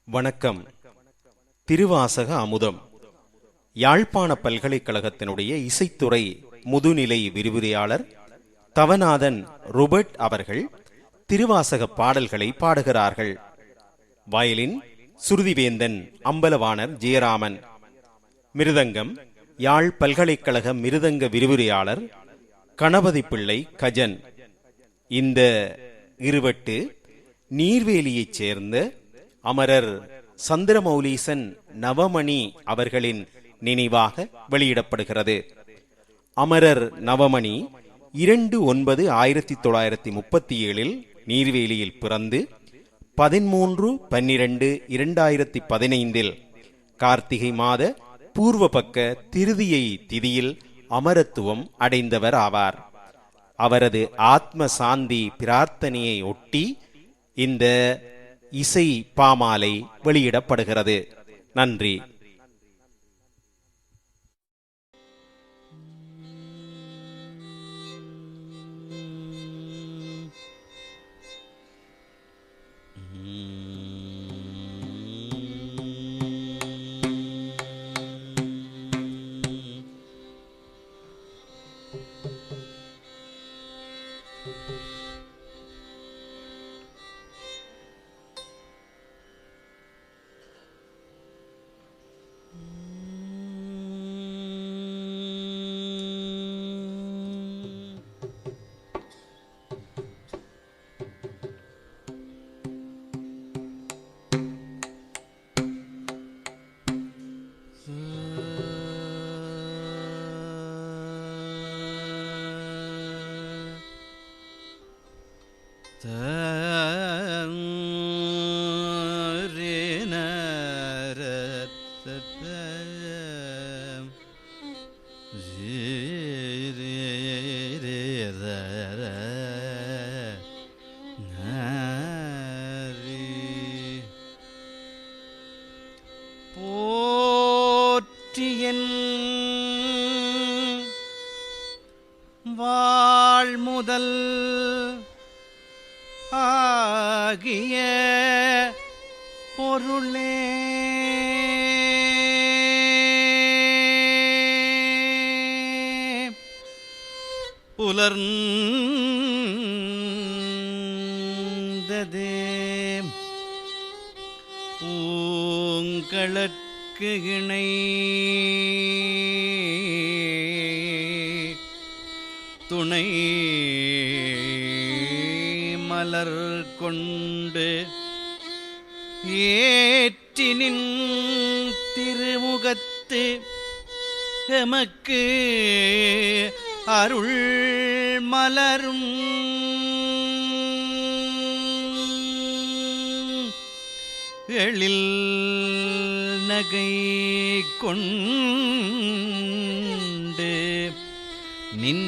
வணக்கம். திருவாசக அமுதம். யாழ்ப்பாண பல்கலைக்கழகத்தினுடைய இசைத்துறை முதுநிலை விரிவுரையாளர் தவநாதன் ரோபர்ட் அவர்கள் திருவாசக பாடல்களை பாடுகிறார்கள். வயலின் சுருதிவேந்தன் அம்பலவாணர் ஜெயராமன். மிருதங்கம் யாழ் பல்கலைக்கழக மிருதங்க விரிவுரையாளர் கணபதி பிள்ளை கஜன். இந்த இருவட்டு நீர்வேலியைச் சேர்ந்த அமரர் சந்திரமௌலீசன் நவமணி அவர்களின் நினைவாக வெளியிடப்படுகிறது. அமரர் நவமணி 2/9/1937 நீர்வேலியில் பிறந்து 13/12/2015 கார்த்திகை மாத பூர்வ பக்க திருதியை திதியில் அமரத்துவம் அடைந்தவர் ஆவார். அவரது ஆத்ம சாந்தி பிரார்த்தனையை ஒட்டி இந்த இசை பாமாலை வெளியிடப்படுகிறது. நன்றி. போற்றியன் வாழ்முதல் ஆகிய பொருளே புலர்ந்ததே பூங்களற்கு இணை துணை மலர் கொண்டு ஏற்றினின் திருமுகத்து எமக்கு அருள் மலரும் எழில் நகை கொண்டு நின்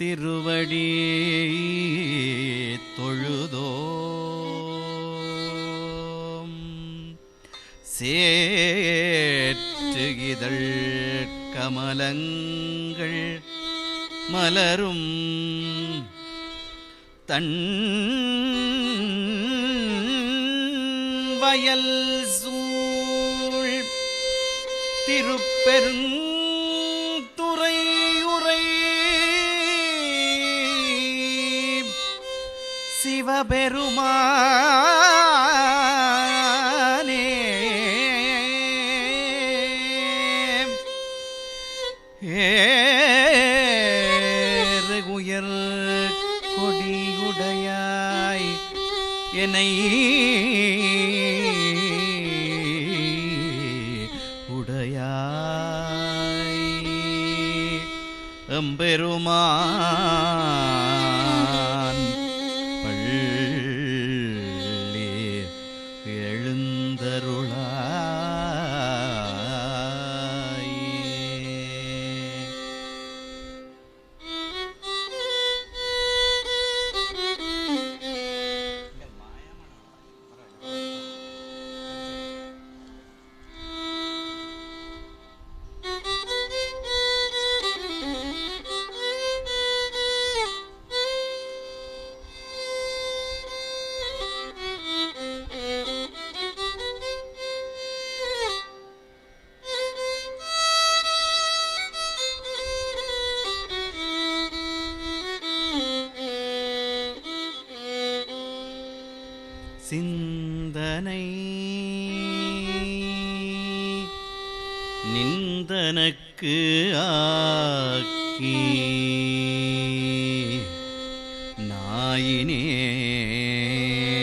திருவடி தொழுதோம். சேற்று இதழ் கமலங்கள் மலரும் தன் வயல் சூழ் திருப்பெருந்துறை உரை சிவபெருமானே உயர் கொடியுடையாய் என்னை உடையாய் எம்பெருமான் பள்ளி எழுந்தருளாய். சிந்தனை நிந்தனக்கு ஆக்கி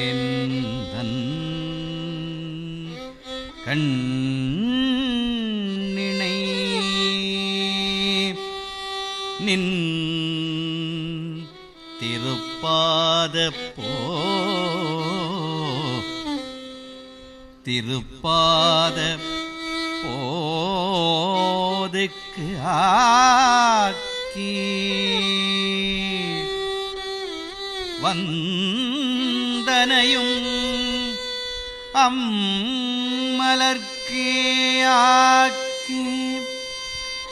நாயினேன் கண்ணினை நின் திருப்பாத போதுக்கு ஆக்கி வந்தனையும் அம்மலர்க்கே ஆக்கி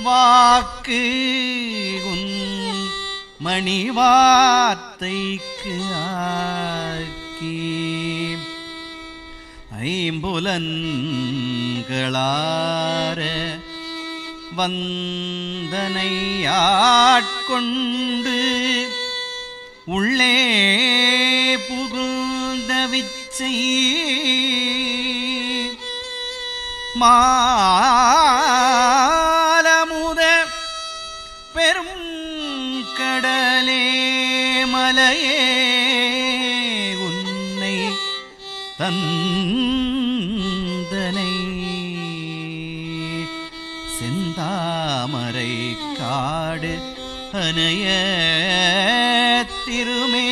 வாக்கு உன் மணிவார்த்தைக்கு ஆக்கி ஐம்புலன்களார வந்தனை ஆட்கொண்டு உள்ளே புகுந்த விச்சை மாலமுத பெரும் கடலே மலையே உன்னை தந்தனை செந்தாமரை காடு அனைய திருமேனி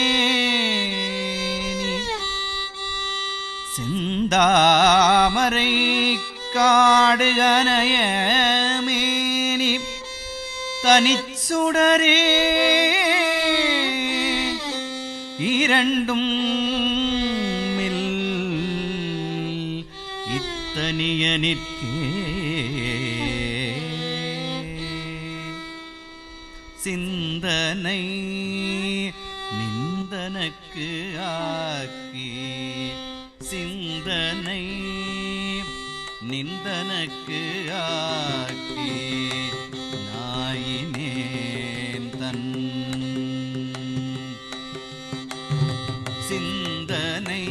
செந்தாமரை காடு அனைய மேனி தனிச்சுடரே இரண்டும் மில் இத்தனிய நிற்கே சிந்தனை நிந்தனக்கு ஆக்கி சிந்தனை நிந்தனக்கு ஆக்கி நாயினேன் தன் சிந்தனை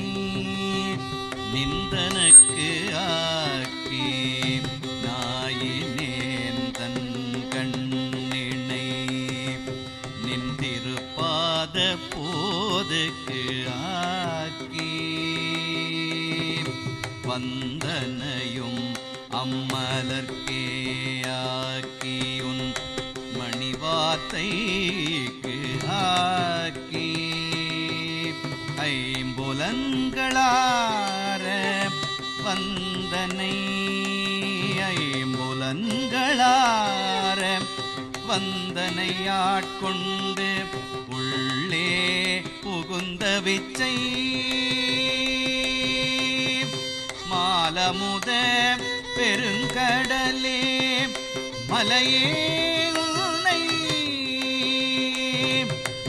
நிந்தனக்கு ஆக்கி நாயினேன் தன் கண்ணினை நின்றிருப்பாத போதுக்கு ஆக்கி வந்தனையும் அம்மலர்க்கே ஆக்கி உன் மணிவார்த்தைக்கு ஆக்கி ஐம்புலன்களார வந்தனை ஐம்புலன்களார வந்தனை ஆட்கொண்டு உள்ளே புகுந்த விச்சை மாலமுத பெருங்கடலே மலையே உன்னை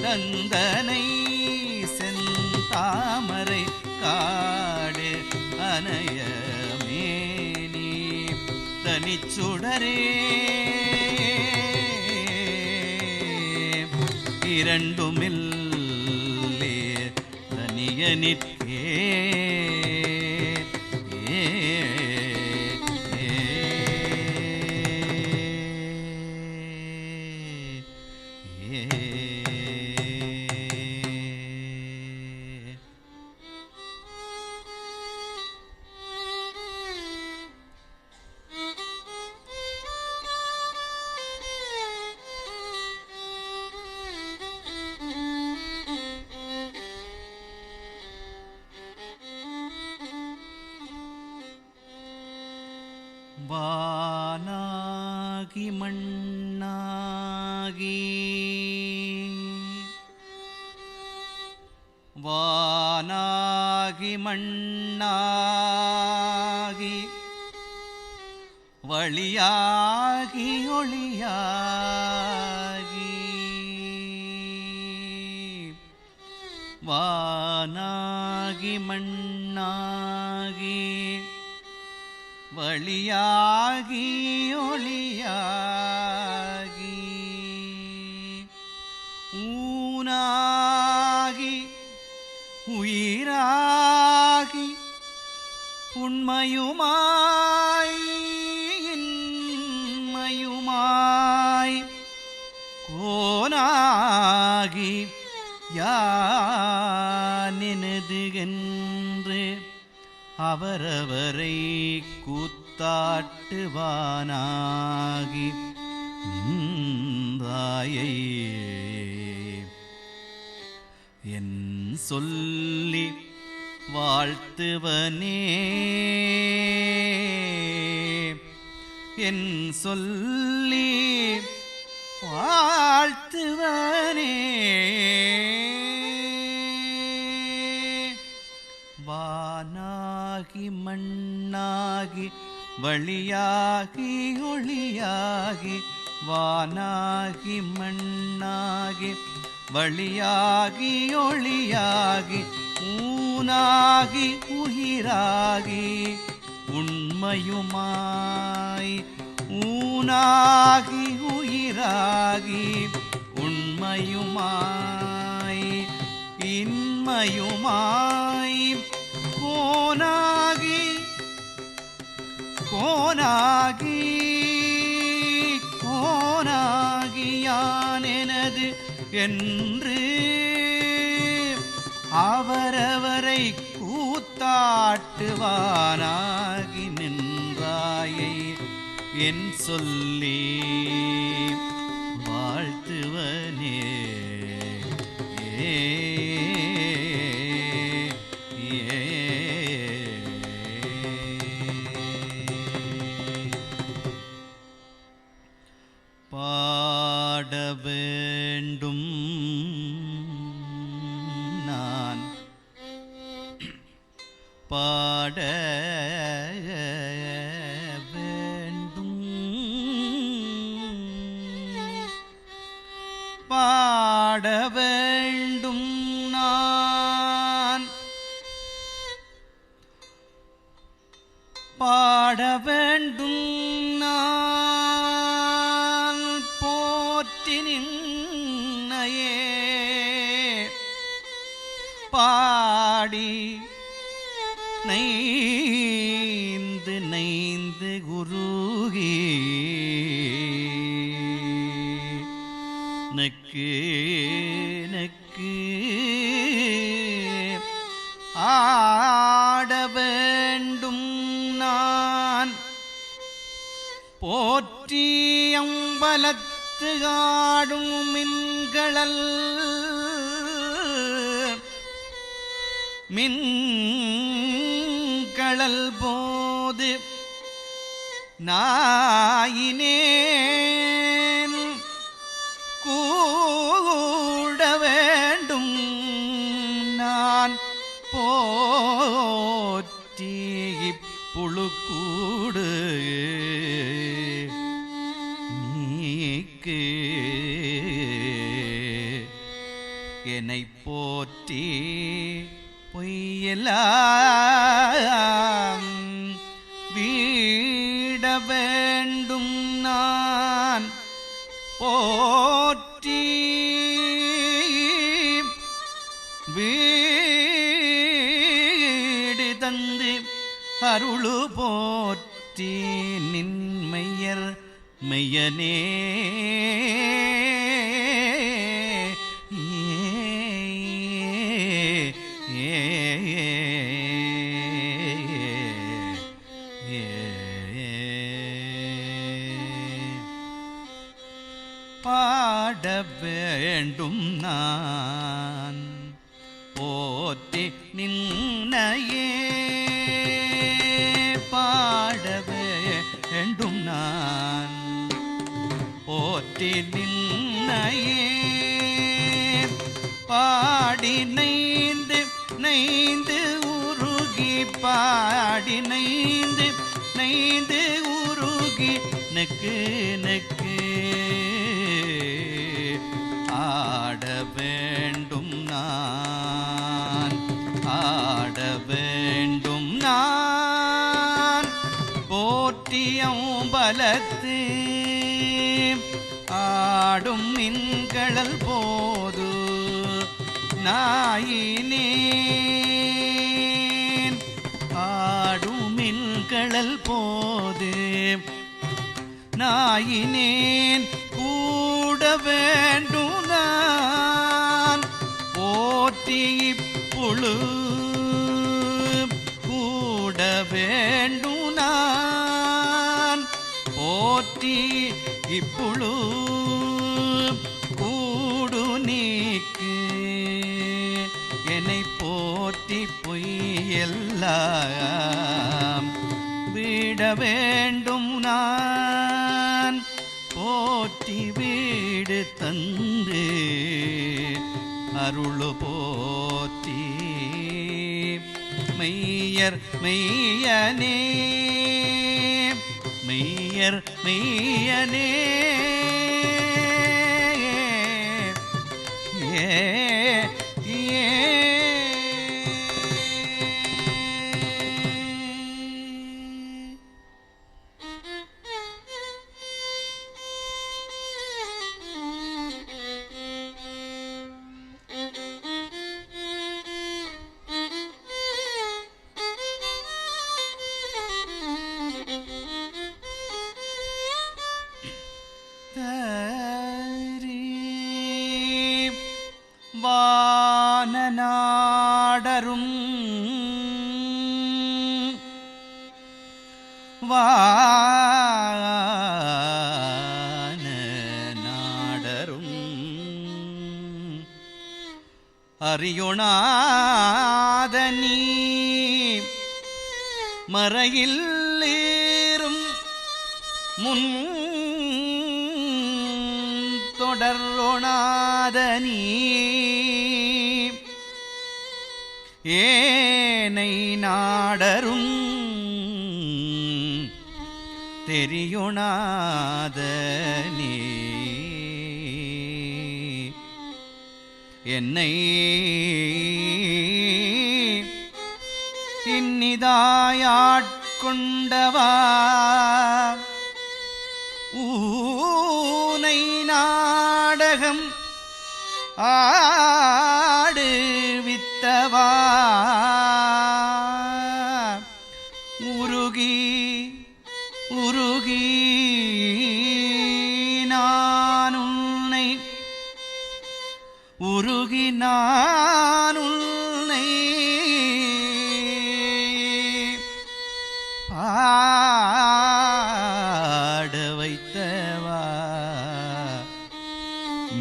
தந்தனை செந்தாமரை காடு அனைய மேனி தனிச்சுடரே இரண்டுமில்லே தனிய நிற்கே வானாகி மண்ணாகி வானாகி மண்ணாகி வழியாகி ஒளியாகி வானாகி மண்ணாகி வழியாகி ஒளியாகி ஊனாகி உயிராகி உண்மையுமாய் இன்மையுமாய் கோனாகி யானெனது என்று அவரவரை கூத்தாட்டுவானாகி நின்றாயை என் சொல்லி வாழ்த்துவனே என் சொல்லி வாழ்த்துவனே வானாகி மண்ணாகி வழியாகி ஒளியாகி வானாகி மண்ணாகி வழியாகி ஒளியாகி ஊனாகி உயிராகி உண்மையுமாய் ஊனாகி உயிராகி உண்மையுமாய் இன்மையுமாய் கோனாகி கோனாகி கோனாகியானெனது என்று அவரவரை கூத்தாட்டுவானாகி நின்றாயை என் சொல்லி வாழ்த்துவனே பாட வேண்டும் நான் பாட வேண்டும் பாட வேண்டும் நான் பாட வேண்டும் நான் போற்றி நின்னையே பாடி நைந்து நைந்து குருகி நக்கு நக்கு ஆட வேண்டும் நான் போற்றி அம்பலத்து ஆடும் மின்களல் மின்களல் போது நாயினேன் கூட வேண்டும் நான் போற்றி புழுக்கூடு நீக்கு என்னை போற்றி பொய்யெல்லாம் வீட வேண்டும் நான் போற்றி வீடு தந்து அருளு போற்றி நின்மையர் மெய்யனே பாட வேண்டும் நான் போற்றி நின்னையே பாட வேண்டும் நான் போற்றி நின்னையே பாடி நைந்து நைந்து உருகி பாடி நைந்து நைந்து உருகி நக்கு நக்கு ஆட வேண்டும் நான் ஆட வேண்டும் நான் போற்றியம்பலத்து ஆடும் மின்களல் போது நாயினேன் ஆடும் இங்கழல் போது நாயினேன் கூட வேண்டும் நான் போற்றி இப்புழு கூட வேண்டும் நான் போற்றி இப்புழு கூடு நீக்கு என்னை போற்றி பொய்யெல்லாம் விட வேண்டும் நான் போற்றி வீடு தந்து அருளு போற்றி மெய்யர் மெய்யனே மெய்யர் மெய்யனே ஏ வானநாடரும் வானநாடரும் அறியொணாதனீ மறையில் ஏறும் முன் தொடர்ொணாதனீ ஏனை நாடரும் தெரியுணாதனீ என்னை இன்னிதாயாட்கொண்டவா ஊனை நாடகம் ஆடுவித்தவா உருகி உருகி நான் உன்னை உருகி நான் உன்னை பாட வைத்தவா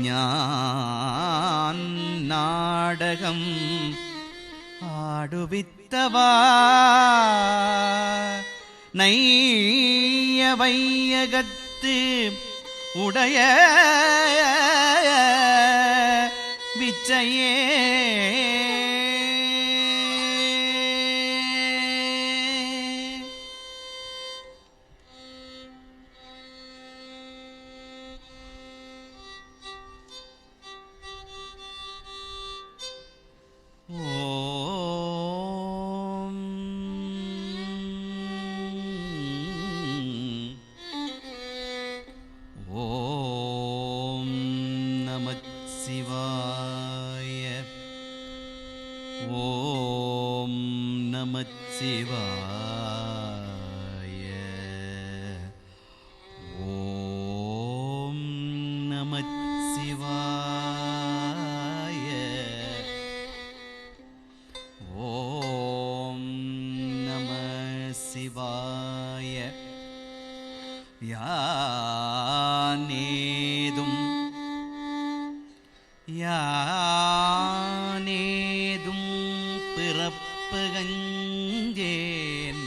ஞான் நாடகம் ஆடுவித்தவா நைய வையகத்து உடைய விச்சையே ஓம் நமச்சிவாய ஓம் நமச்சிவாய ஓம் நமச்சிவாய ஓம் நம சிவாய யானேதும் யானேதும் பிறப்பு கஞ்சேன்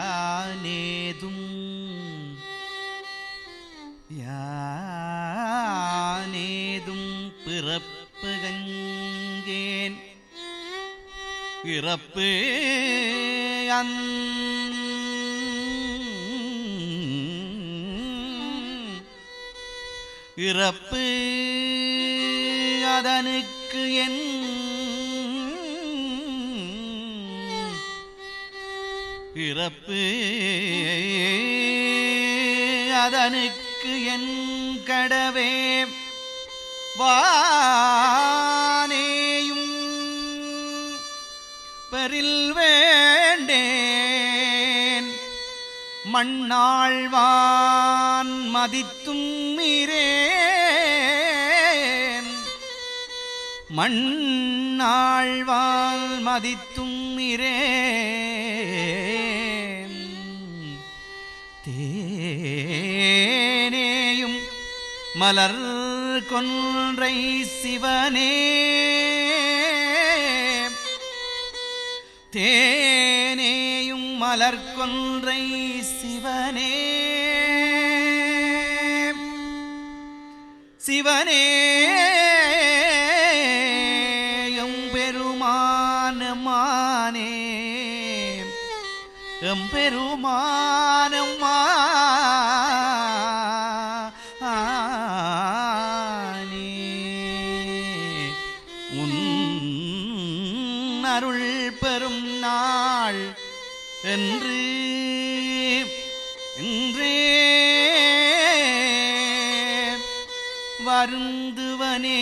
யானேதும் யானேதும் பிறப்பு கஞ்சேன் இறப்பு இறப்பு அதனுக்கு என் இறப்பு அதனுக்கு என் கடவே வானேயும் பெறில் வேண்டேன் மண்ணாழ்வான் மதித்தும் மீரேன் மண்ணாழ்வான் மதித்தும் மீரேன் தேனேயும் மலர் கொன்றை சிவனே தேனேயும் மலர் கொன்றை சிவனே சிவனே எம்பெருமானே எம்பெருமானம்மா அருள் பெறும் நாள் என்று இன்றே வருந்துவனே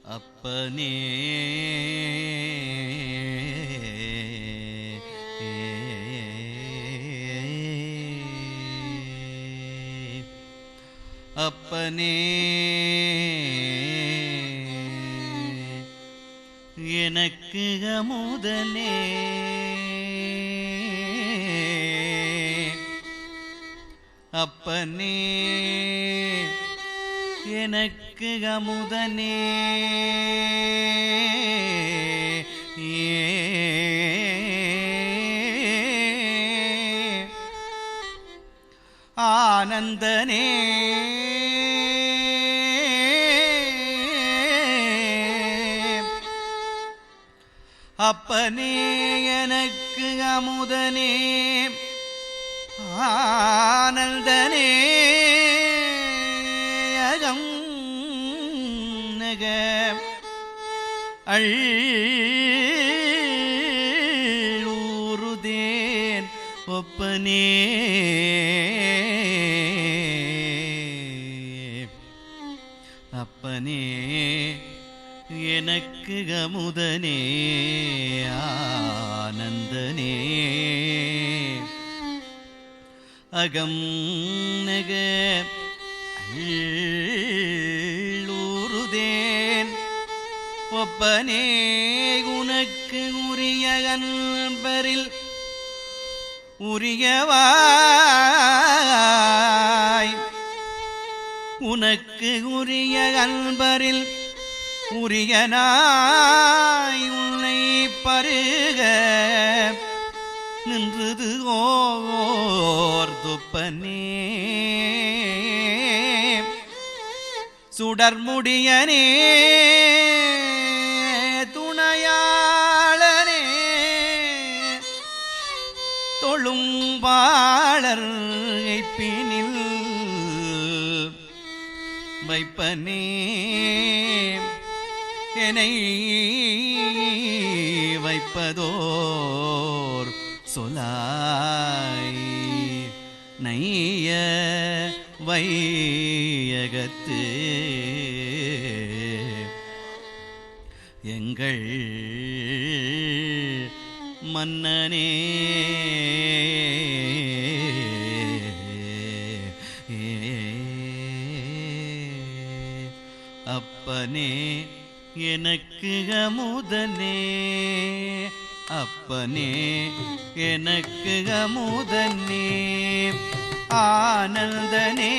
அப்பனே அப்பனே எனக்கு அமுதனே அப்பனே எனக்கு அமுதனே ஆனந்தனே அப்பனே எனக்கு அமுதனே ஆனந்தனே அகம் நக அள்ளூருதேன் ஒப்பனே அப்பனே எனக்கு அமுதனே ஆனந்தனே அகம் நக அள்ளூருதேன் ஒப்பனே உனக்கு உரிய அன்பரில் உரியவாய் உனக்கு உரிய அன்பரில் உரியனாய் உன்னை பருக நின்றது ஓர் துப்பனே சுடர்முடியனே துணையாளனே தொழும்பாளர் பினில் வைப்பனே என்னை வைப்பதோர் சொலாய் நைய வையகத்து எங்கள் மன்னனே அப்பனே எனக்கு அமுதனே அப்பனே எனக்கு அமுதனே ஆனந்தனே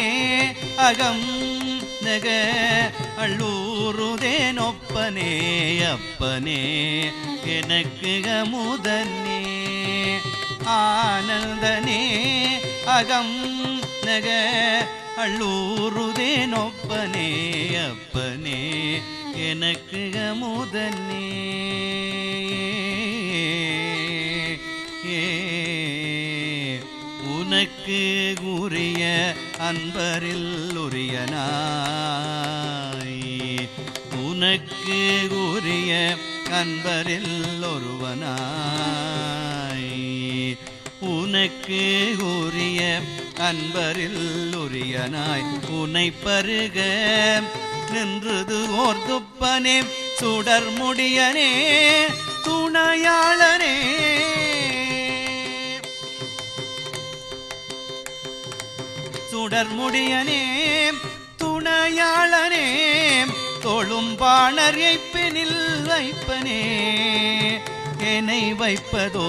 அகம் நக அள்ளூருதேனொப்பனே அப்பனே எனக்கு அமுதனே ஆனந்தனே அகம் நக அள்ளூருதேனொப்பனே அப்பனே எனக்கு அமுதனே உனக்கு உரிய அன்பரில் உரியனாய் உனக்கு உரிய அன்பரில் ஒருவனாய் உனக்கு உரிய அன்பரில் உரியனாய் உனை பருக நின்றது ஓர் துப்பனே சுடர் முடியனே துணையாளனே சுடர் முடியனே துணையாளனே தொழும்பாணர் எய்ப்பினில் வைப்பனே என்னை வைப்பதோ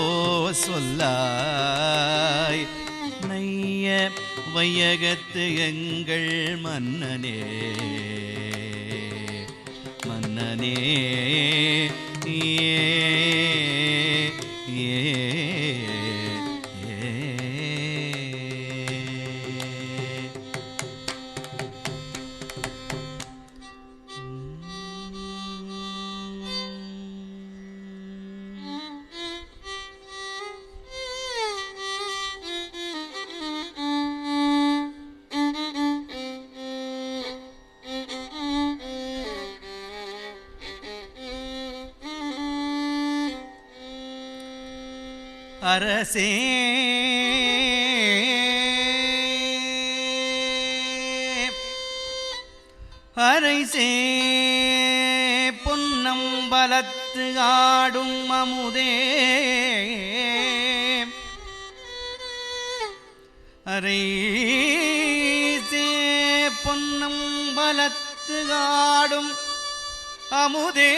சொல்லாய் நைய வையகத்து எங்கள் மன்னனே மன்னனே அரசே அரைசே பொன்னம்பலத்து ஆடும் அமுதே அரைசே பொன்னம்பலத்து ஆடும் அமுதே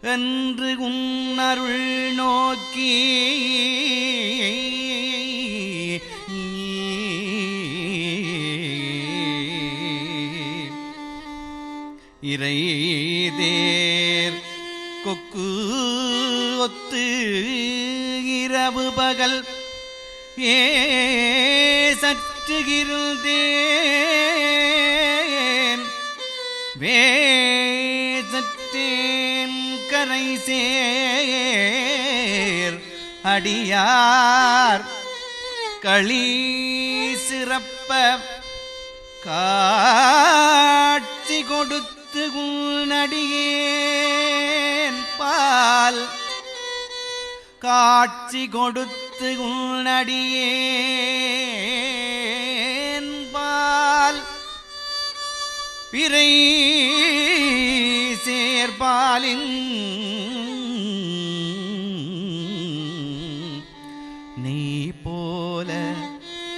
என்று உன்னருள் நோக்கி இறைதேர் கொக்கு ஒத்து இரவு பகல் சற்றுகிருந்தேன் வேசற்றேன் கரை சேர் அடியார் களி சிறப்ப காட்சி கொடுத்து உன்னடியேன் பால் காட்சி கொடுத்து உன்னடியேன் பால் பிறை சேர்பாலின் நீ போல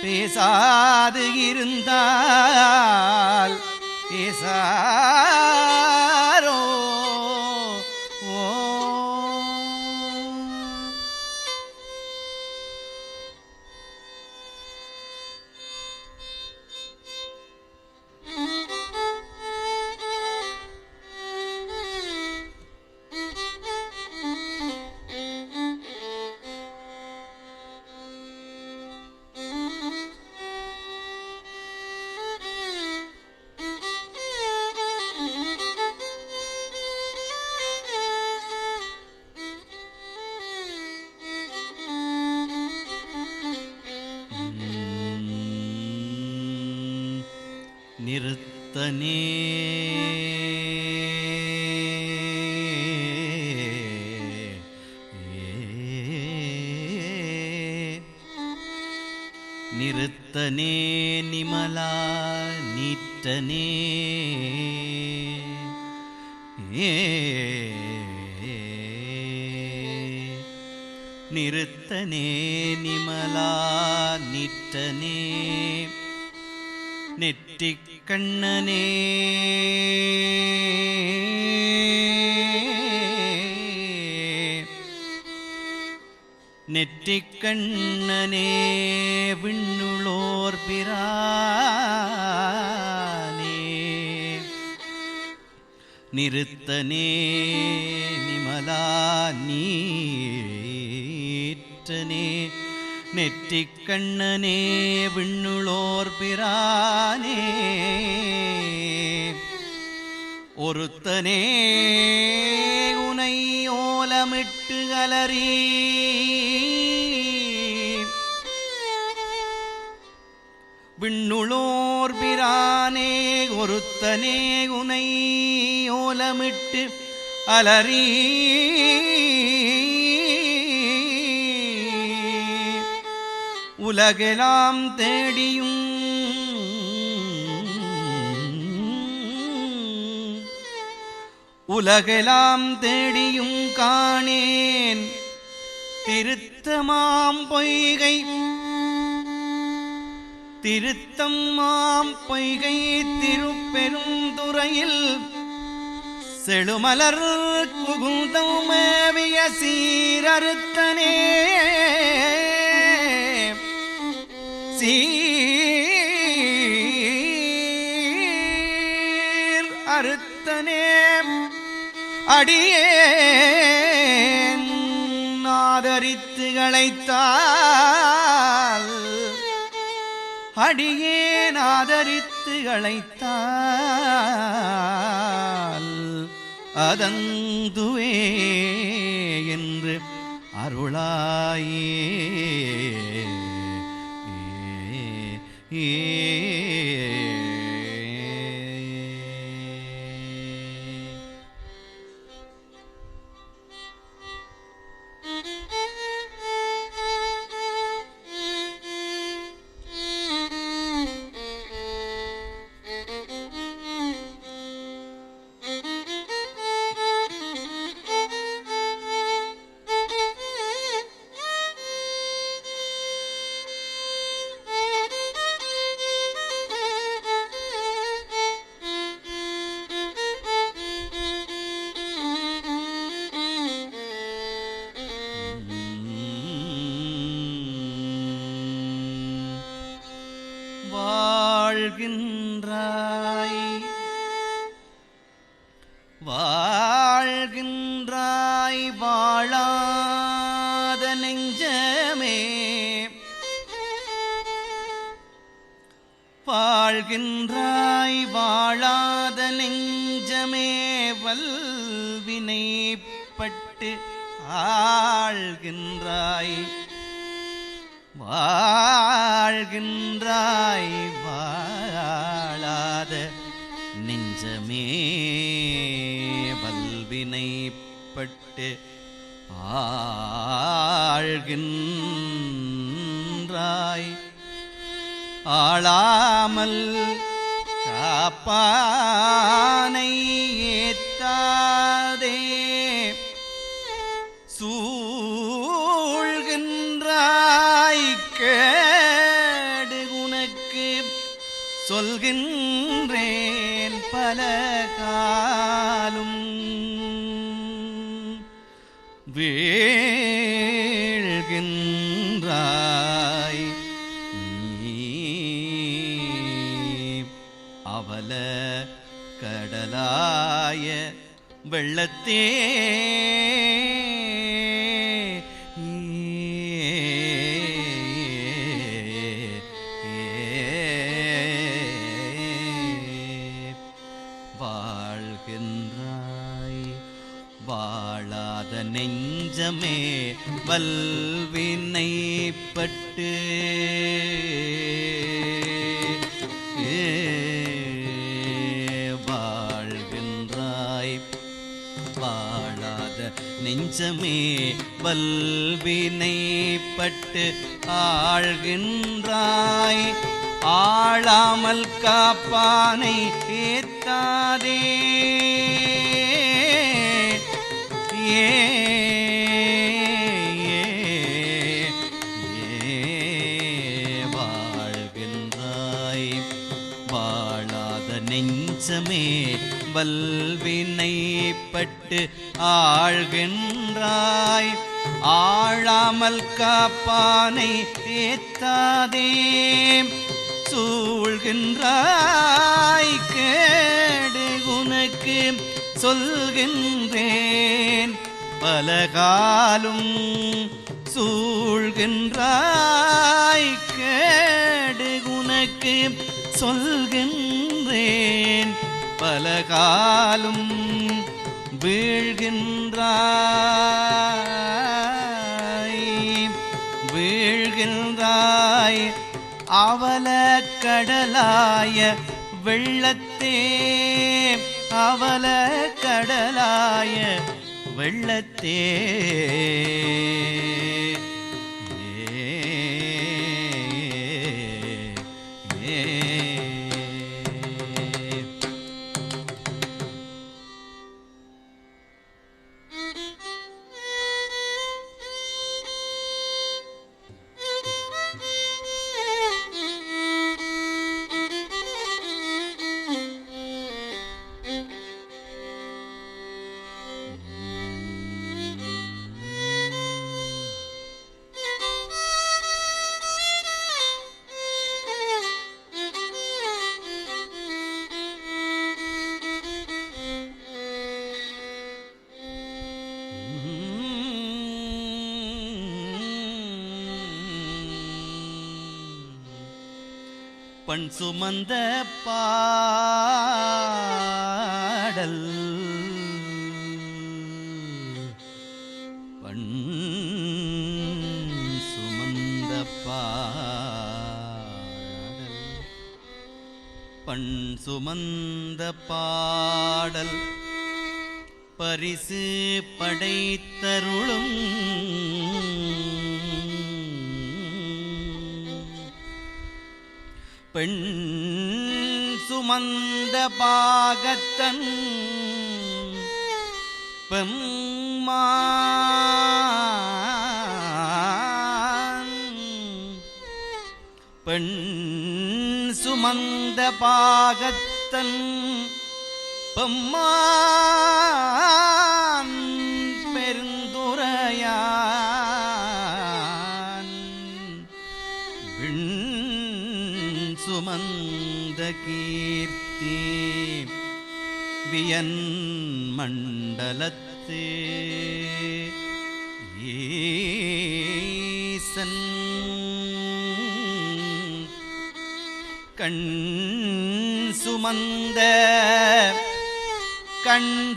பேசாது இருந்தால் பேசாரோ நிறுத்தனே நிறுத்தனே நிமலா நீற்றனே நிறுத்தனே நிமலா நீற்றனே நெற்றிக் கண்ணனே நெற்றிக் கண்ணனே விண்ணுளோர் பிரானே நிறுத்தனே நிமலா நீற்றனே நெற்றிக் கண்ணனே விண்ணுளோர் பிரானே ஒருத்தனே உனை ஓலமிட்டு அலறி விண்ணுளோர் பிரானே ஒருத்தனே உனை ஓலமிட்டு அலறி உலகெல்லாம் தேடியும் உலகெல்லாம் தேடியும் காணேன் திருத்தமாம் பொய்கை திருத்தம்மாம் பொய்கை திருப்பெருந்துறையில் செழுமலர் குகுந்தம் மேவிய சீரறுத்தனே சீர் அறுத்தனே அடியேன் ஆதரித்து அழைத்தால் அடியேன் ஆதரித்து அழைத்தால் அதந்துவே என்று அருளாயே வாழ்கின்றாய் வாழ்கின்றாய் வாழாத நெஞ்சமே வாழ்கின்றாய் வாழாத நெஞ்சமே வல்வினைப்பட்டு ஆழ்கின்றாய் வாழ்கின்றாய் வாழாத நெஞ்சமே வல்வினைப்பட்டு ஆழ்கின்றாய் ஆளாமல் காப்பானை ஏத்தாதே சூழ்கின்றாய் கேடு உனக்கு சொல்கின்றேன் பல காலும் வீழ்கின்றாய் நீ அவல கடலாய வெள்ளத்தே வாழ்கின்றாய் வாழாத நெஞ்சமே வல்வினைப்பட்டு வாழ்கின்றாய் வாழாத நெஞ்சமே வல்வினைப்பட்டு ஆழ்கின்றாய் ஆளாமல் காப்பானை ஏத்தாதே வாழ்கின்றாய் வாழாத நெஞ்சமே வல்வினைப்பட்டு ஆழ்கின்றாய் ஆழாமல் காப்பானை ஏத்தாதே சூழ்கின்றாய் கேடு உனக்கு சொல்கின்றேன் பலகாலும் சூழ்கின்றாய் கேடு உனக்கு சொல்கின்றேன் பலகாலும் வீழ்கின்றாய் அவல கடலாய வெள்ளத்தே அவல கடலாய வெள்ளத்தே பண் சுமந்த பாடல் பண் சுமந்த பாடல் பண் சுமந்த பாடல் பரிசு படைத்தருளும் பெண் சுமந்த பாகத்தன் பெம்மான் பெண் சுமந்த பாகத்தன் பெம்மான் பெருந்துரையான் சுமந்த கீர்த்தி வியன் மண்டலத்தே ஈசன் கண்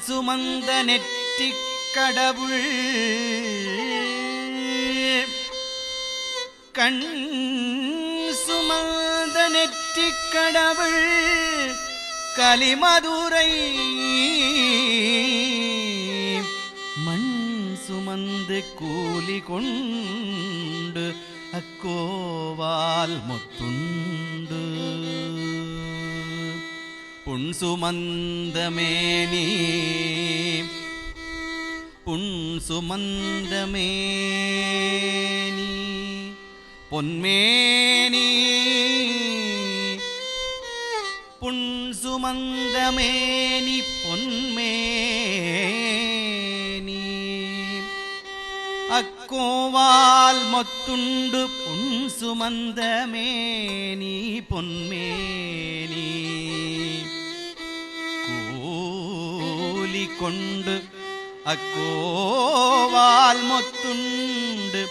சுமந்த நெற்றிக் கடவுள் கண் சுமந்த நெற்றிக் கடவுள் கலிமதுரை மண் சுமந்து கூலி கொண்டு அக்கோவால் முத்துண்டு புன் சுமந்த மேனி புன் சுமந்த மேனி பொன்மேனி புன் சுமந்த மேனி பொன்மேனி அக்கோவால் மொத்துண்டு புன் சுமந்த மேனி பொன்மேனி கூலி கொண்டு அக்கோவால் மொத்துண்டு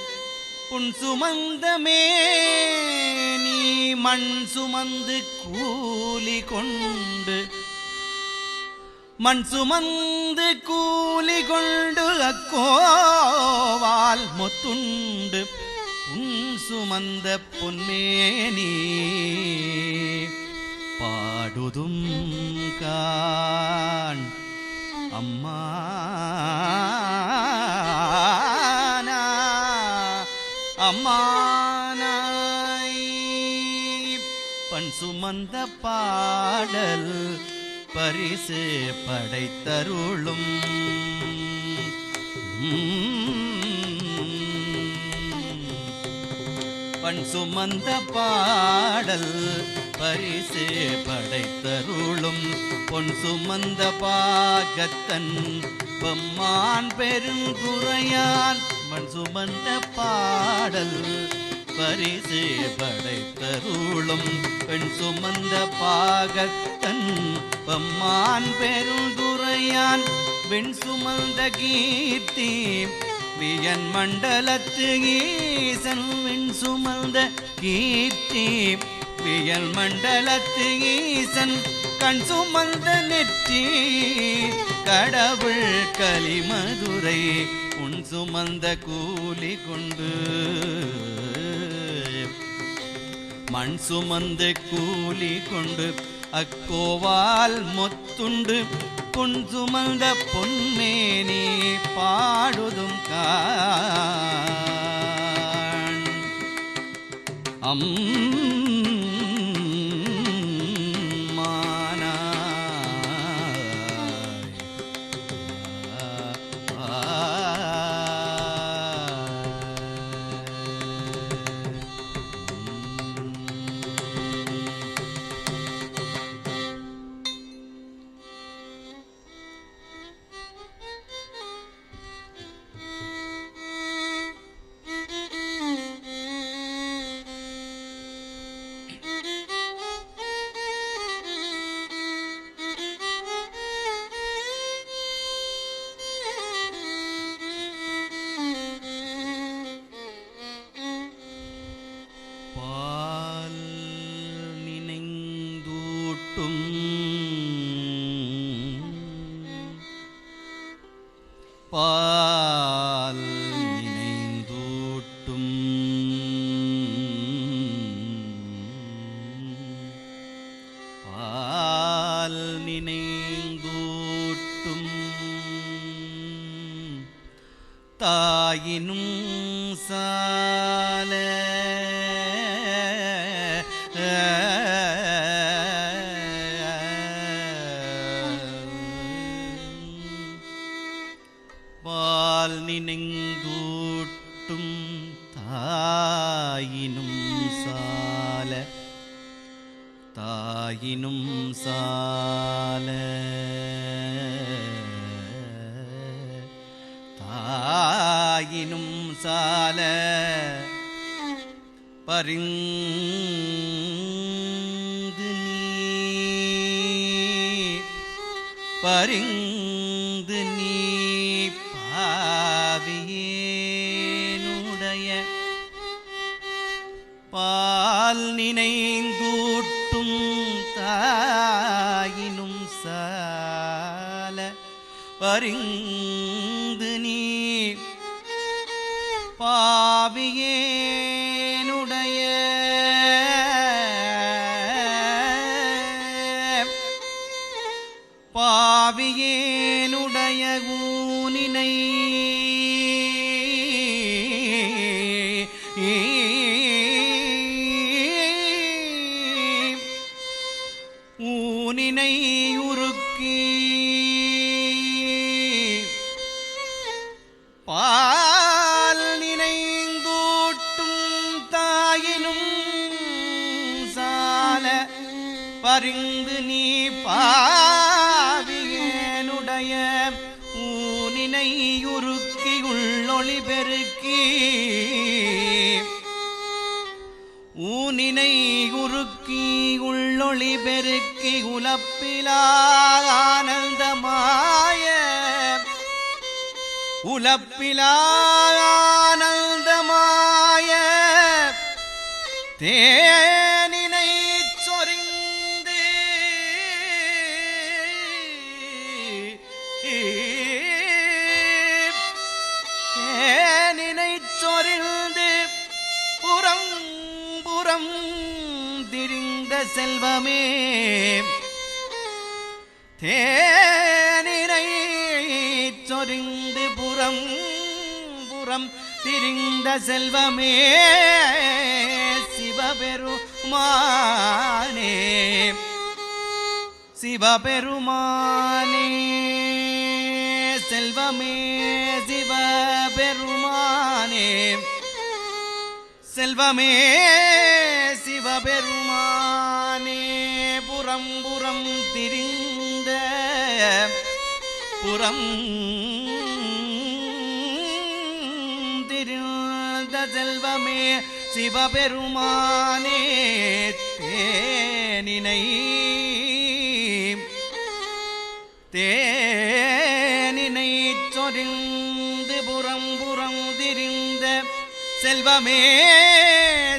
புன் சுமந்த மேனி மண் சுமந்து கூலி கொண்டு மண் சுமந்து கூலி கொண்டு அக்கோவால் மொத்துண்டு புன் சுமந்த பொன்மேனி பாடுதும் காண் அம்மா அம்மானாய் பண் சுமந்த பாடல் பரிசு படைத்தருளும் பண் சுமந்த பாடல் பரிசு படைத்தருளும் பொன் சுமந்த பாகத்தன் பெம்மான் பெருங்குறையான் மண் சுமந்த பாடல் பரிசு படைத்தருளும் பெண் சுமந்த பாகத்தன் பெம்மான் பெருந்துரையான் வெண் சுமந்த கீர்த்தி வியன் மண்டலத்து ஈசன் வெண் சுமந்த கீர்த்தி வியல் மண்டலத்து ஈசன் கண் சுமந்த நெற்றி கடவுள் கலிமதுரை உன் சுமந்த கூலி கொண்டு மண் சுமந்த கூலி கொண்டு அக்கோவால் மொத்துண்டு பொன் சுமந்த பொன்மேனி பாடுதும் காண் பால் நினைந்தூட்டும் பால் நினைந்தூட்டும் தாயினும் சால பால் நினைந்தூட்டும் தாயினும் சால தாயினும் சால தாயினும் சால பரிந்து நீ பாவியேனுடைய பால் நினைந்தூட்டும் தாயினும் சால பரிந்து நீ பாவியேனுடைய பாவியேனுடைய ஊனினை ஊனினை உருக்கி பால் நினைந்தூட்டும் தாயினும் சால பரிந்து நீ பாவியேனுடைய ஊனினை உருக்கி உள்ளொளி பெருக்கி ஊனினை உருக்கி உள்ளொளி பெருக்கி உலப்பிலா ஆனந்தமாய உலப்பிலா ஆனந்தமாய தேனினை சொரிந்து தேனினை சொரிந்து புறம் புறம் திரிந்த செல்வமே தேனினை சொரிந்து புறம் புறம் திரிந்த செல்வமே சிவபெருமானே சிவபெருமானே செல்வமே சிவபெருமானே செல்வமே சிவபெருமானே புறம் புறம் திரிந்த புறம் திரிந்த செல்வமே சிவபெருமானே தேனினை சொரிந்து புறம் திரிந்த செல்வமே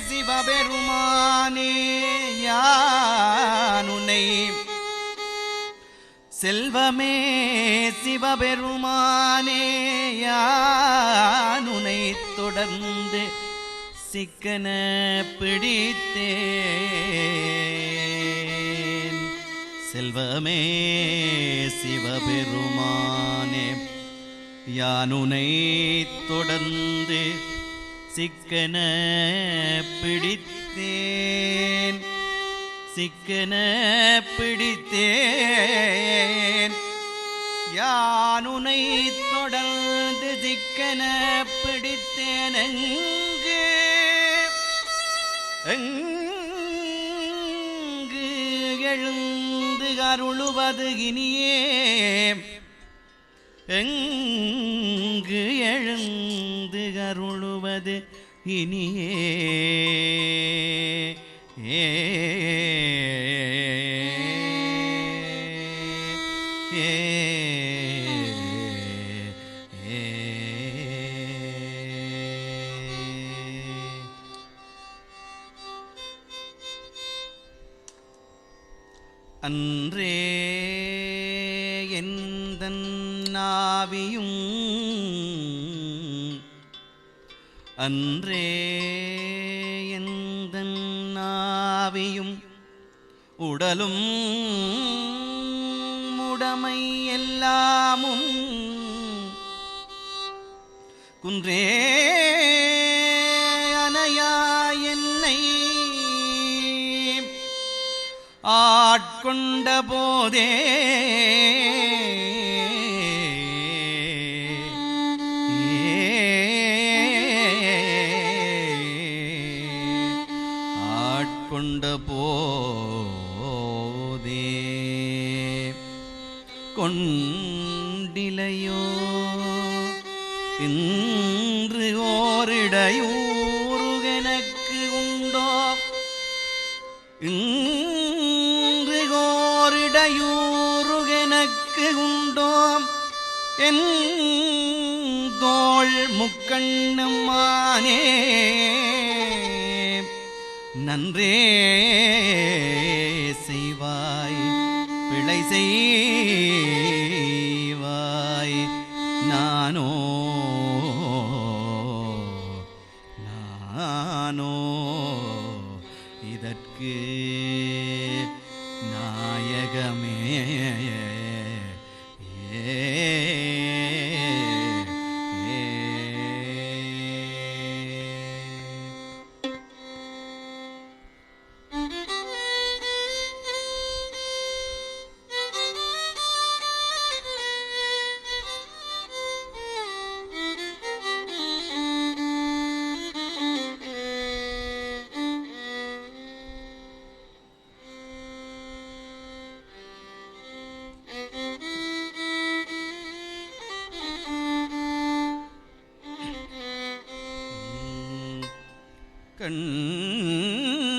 சிவபெருமானே யானுனை செல்வமே சிவபெருமானே யானுனை தொடர்ந்து சிக்கன பிடித்தேன் செல்வமே சிவபெருமானே யானுனை தொடர்ந்து சிக்கன பிடித்தேன் சிக்கன பிடித்தேன் யானுனை தொடர்ந்து சிக்கன பிடித்தேன் எங்கு எழுந்து அருளுவது இனியே எங்கு எழுந்து அருளுவது இனியே அன்றே எந்தன் நாவியும் அன்றே எந்தன் நாவியும் உடலும் உடைமை எல்லாமும் குன்றே அணையா என்னை ஆட்கொண்ட போதே ஆட்கொண்ட போதே கொண்டிலையோ இன்று ஓரிடையூறு எனக்கு உண்டோ இன்று ஓரிடையூறு எனக்கு உண்டோம் என் தோள் முக்கண்ணம்மானே நன்றே செய்வாய் பிழை செய்வாய் நானோ இதற்கு நாயகமே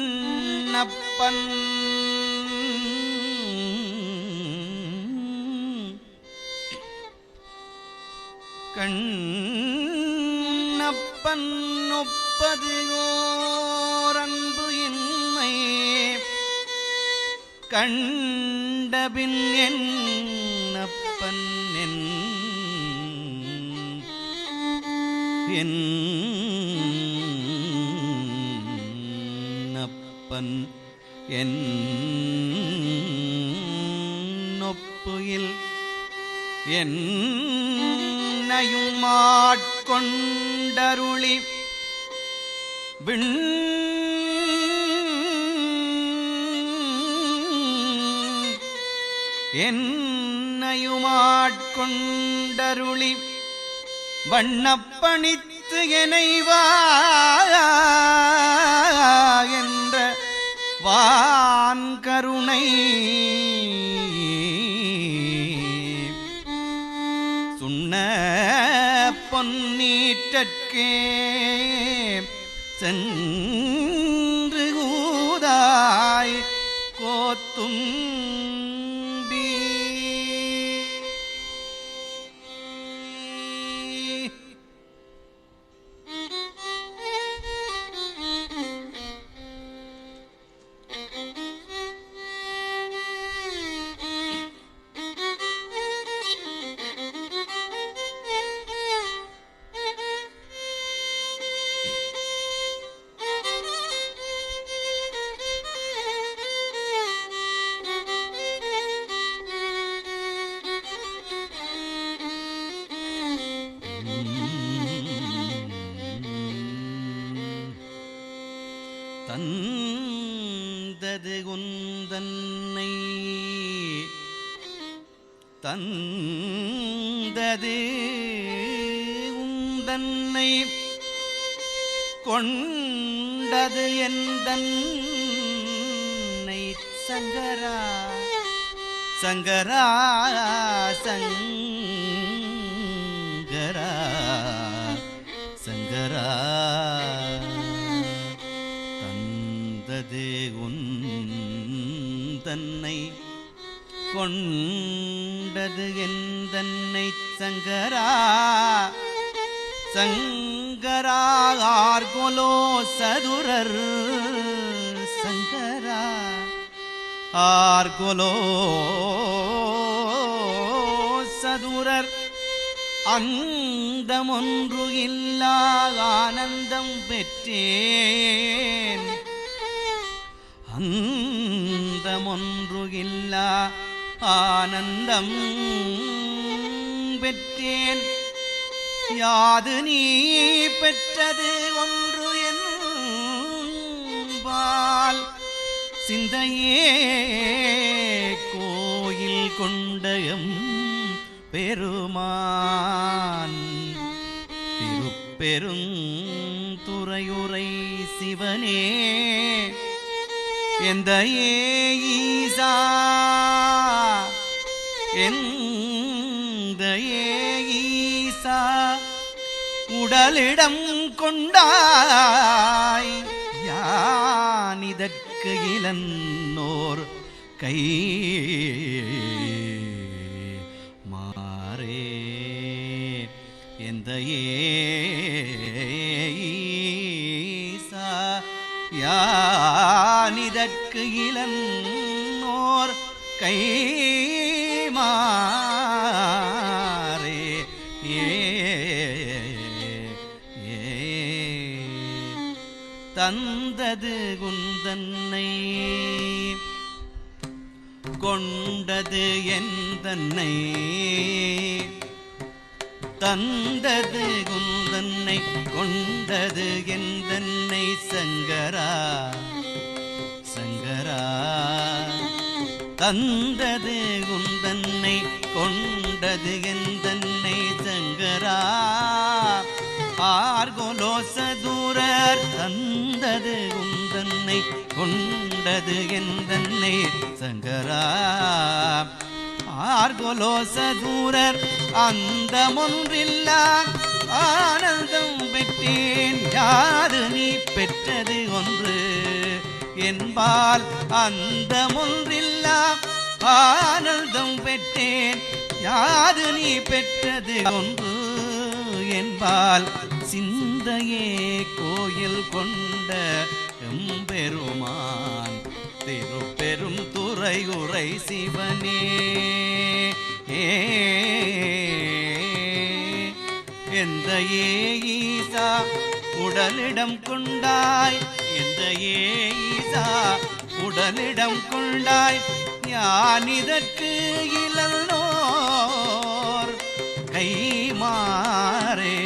கண்ணப்பன் கண்ணப்பன் ஒப்பது ஓரன்பு இன்மை கண்டபின் என்னப்பன் என்னப்பன் என் நொப்புயில் என்னையும் ஆட்கொண்டருளி என்னையும் ஆட்கொண்டருளி வண்ணப்பணித்து எனைவா என்ற வான் கருணை சுண்ண பொன்னீற்றற்கே சென்று ஊதாய் கோத்தும்பி தந்தது உந்தன்னை தந்தது உந்தன்னை கொண்டது எந்தன்னை சங்கரா சங்கரா சங்கரா சங்கரா தந்தது உந்தன்னை கொண்டது எந்தன்னை சங்கரா சங்கரா ஆர்கொலோ சதுரர் சங்கரா ஆர்கொலோ சதுரர் அந்தமொன்று இல்லா ஆனந்தம் பெற்றேன் அந்தமொன்று இல்லா ஆனந்தம் பெற்றேன் யாது நீ பெற்றது ஒன்று என்பால் சிந்தையே கோயில் கொண்டயம் பெருமான் திருப்பெருந்துறையுரை சிவனே எந்த ஈசா எந்த ஈசா உடலிடம் கொண்டாய் யானிதற்கு இளன்னோர் கை மாறே எந்த ஈசா யானிதற்கு இளன்னோர் கை மாறே தந்தது குந்தன்னை கொண்டது எந்தன்னை தந்தது குந்தன்னை கொண்டது எந்தன்னை சங்கரா சங்கரா தந்தது குந்தன்னை கொண்டது எந்தன்னை சங்கரா ஆர்கொலோ சதுரர் தந்தது குந்தன்னை கொண்டது எந்தன்னை சங்கரா ஆர்கொலோ சதுரர் அந்தமொன்றில்லா ஆனந்தம் பெற்றேன் யாது நீ பெற்றது ஒன்று என்பால் அந்தமொன்றில்லா ஆனந்தம் பெற்றேன் யாது நீ பெற்றது ஒன்று என்பால் சிந்தையே கோயில் கொண்ட எம்பெருமான் திருப்பெரும் துறையுரை சிவனே எந்த ஈசா உடலிடம் கொண்டாய் எந்த ஈசா உடலிடம் கொண்டாய் ஞானிதற்கு இளநோர் கை மாறே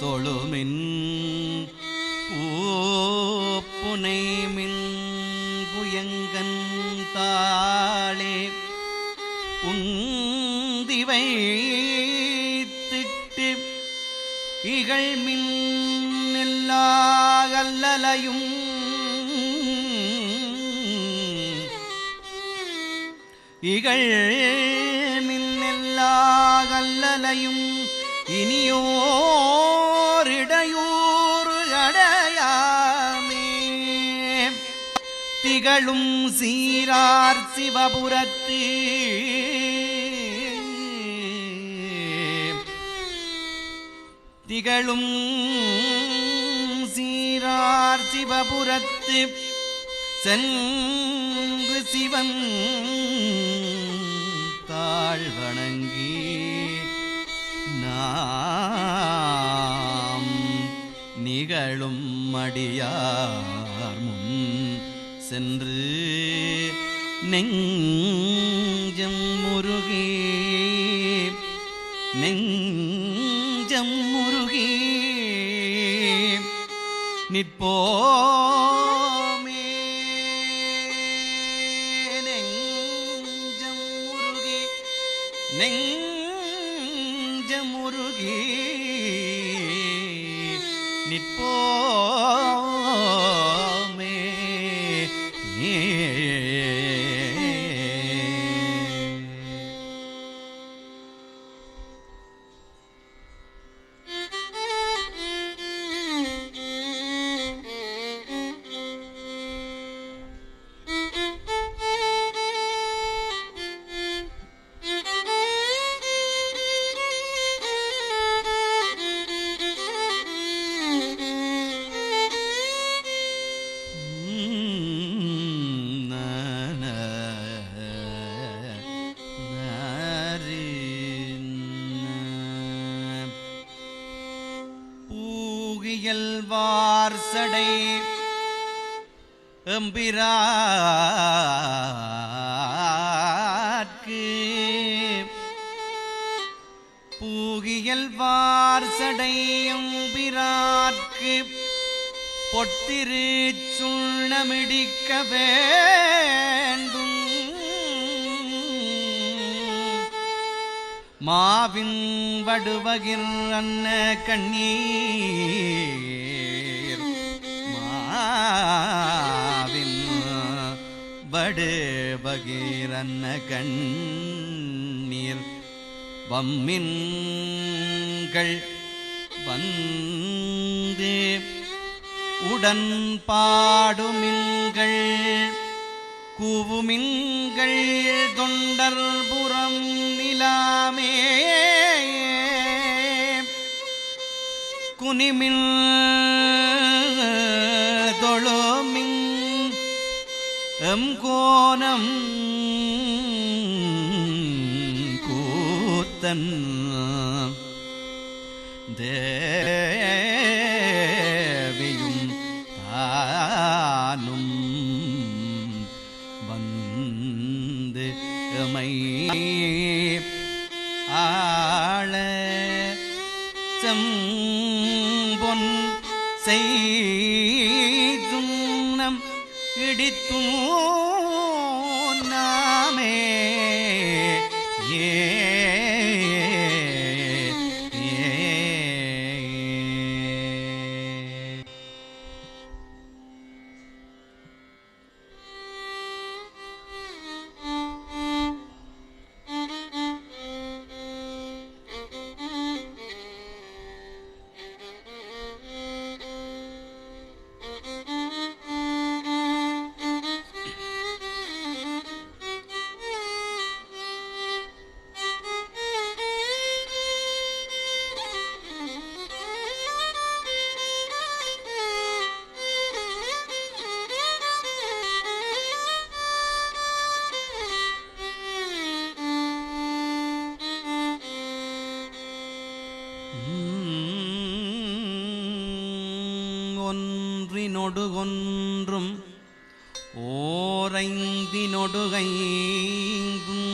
தொழுமின் பூப்புனைமின் புயங்கன் தாளே உந்திவை திட்டு இகழ்மின் எல்லா அல்லலையும் இகழ்மின் எல்லா அல்லலையும் இனியோரிடையூறு அடையாமே திகழும் சீரார் சிவபுரத்து திகழும் சீரார் சிவபுரத்து சென்று சிவன் தாழ்வணங்கி நாம் நிகழும் அடியார் முன் சென்று நெஞ்சம் முருகி நெஞ்சம் முருகி நிற்போமே நெஞ்சம் முருகி நெஞ்சம் முருகி நிற்போமே வார்சடை எம்பிராற்கு பூகியல் வார்சடை எம்பிராற்கு பொட்டிரு சுண்ணமிடிக்க வேண்டும் மாவின் வடுவகிர் அன்ன கண்ணீர் மாவின் வடுவகிர் அன்ன கண்ணீர் வம்மின்கள் வந்து உடன் பாடுமின்கள் கூவுமின்கள் தொண்டர் புறம் நிலாமே குனிமின் தொழுமின் கோணம் கூத்தன் தேவியும் தானும் வந்து எமை ஆள செம்பொன் செய்தும் நம் இடித்தும் நாமே ஒன்றும் ஓரைந்தினொடுகைங்கும்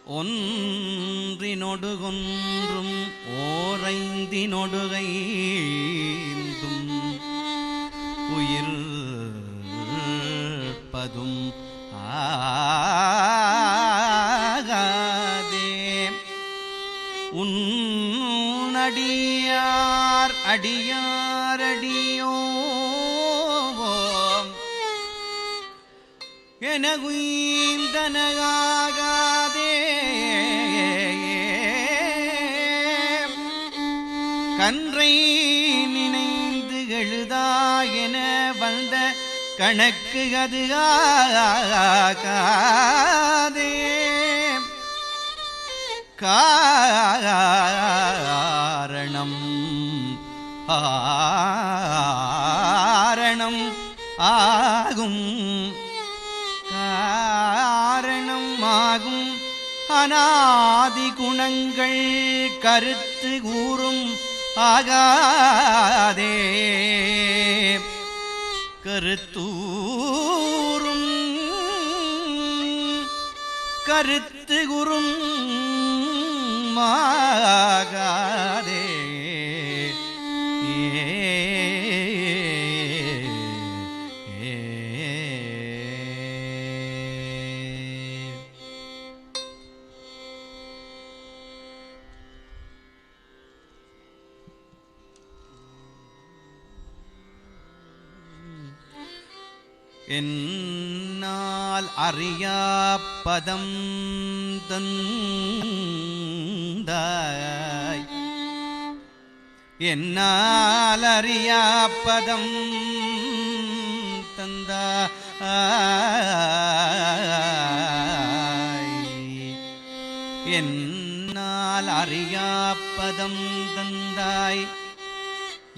ஒன்றினொடுகைந்தும் நொடுகொன்றும் ஓரைந்தினொடுகைந்தும் உயிர் பதும் ஆகாதே உன்னடியார் அடியாரடியோ எனகுய்ந்தனகாகாதே கன்றை நினைந்து எழுதா என வந்த கணக்கு அது ஆகாதே காரணம் ஆரணம் ஆகும் காரணமாகும் அநாதி குணங்கள் கருத்து கூறும் ஆகாதே கருத்தூரும் கருத்து குறும் ஆகாதே என்னால் அறியா பதம் தந்தாய் என்னால் அறியா பதம் தந்தாய் என்னால் அறியா பதம் தந்தாய்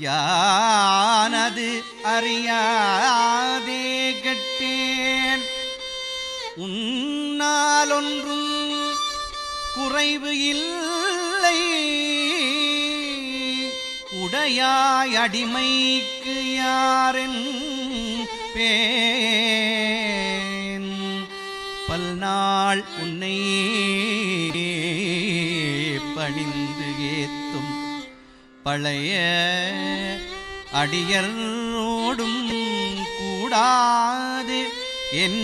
யானது அறியாதே கட்டேன் உன்னால் ஒன்றும் குறைவு இல்லை உடையாய் அடிமைக்கு யாரென் பேன் பல்நாள் உன்னை பணிந்து ஏத்தும் பழைய அடியரோடும் கூடாது என்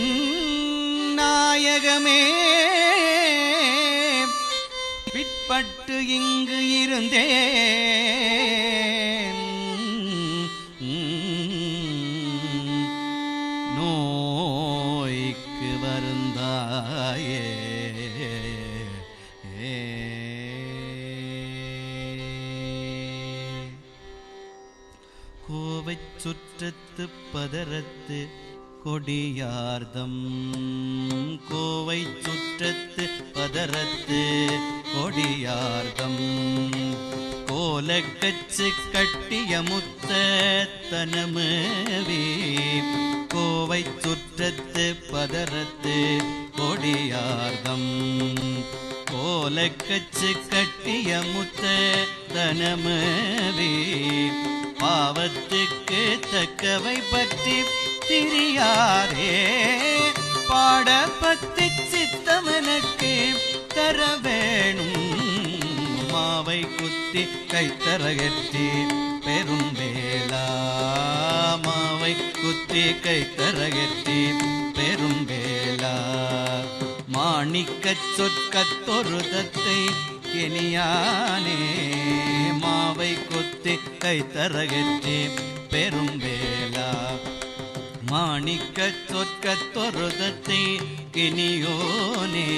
நாயகமே பிற்பட்டு இங்கு இருந்தேன் நோய்க்கு வருந்தாயே கோவைச் சுற்றத்து பதரத்து கொடியார்தம் கோவை சுற்றத்து பதரத்து கொடியார்தம் கோலக்கச்சு கட்டிய முத்த தனமவே கோவை சுற்றத்து பதரத்து கொடியார்தம் கோலக்கச்சு கட்டிய முத்த தனமவே பாவத்துக்கு தக்கவை பற்றி திரியாரே பாடப்பத்தி சித்தமனுக்கு தர வேணும் மாவை குத்தி கைத்தரகற்றி பெரும் வேளா மாவை குத்தி கைத்தரகற்றி பெரும் வேளா மாணிக்கச் சொற்கத்தொரு தத்தை இனியானே மாவை கொத்தி கைத்தரகற்றி பெரும் வேளா மாணிக்கச் சொற்கத்தொருதத்தை கினியோனே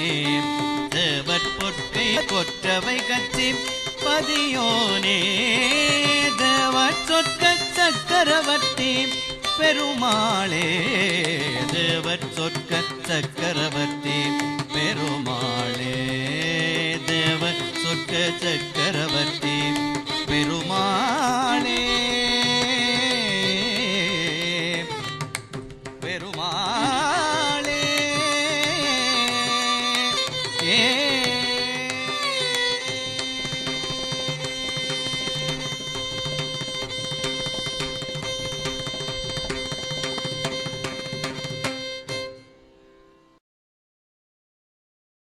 தேவற் பொற்கை கொற்றவை கச்சி பதியோனே தேவற் சொற்க சக்கரவர்த்தி பெருமாளே தேவற் சொற்க சக்கரவர்த்தி பெருமாளே தேவ சொற்க சக்கரவர்த்தி பெருமாளே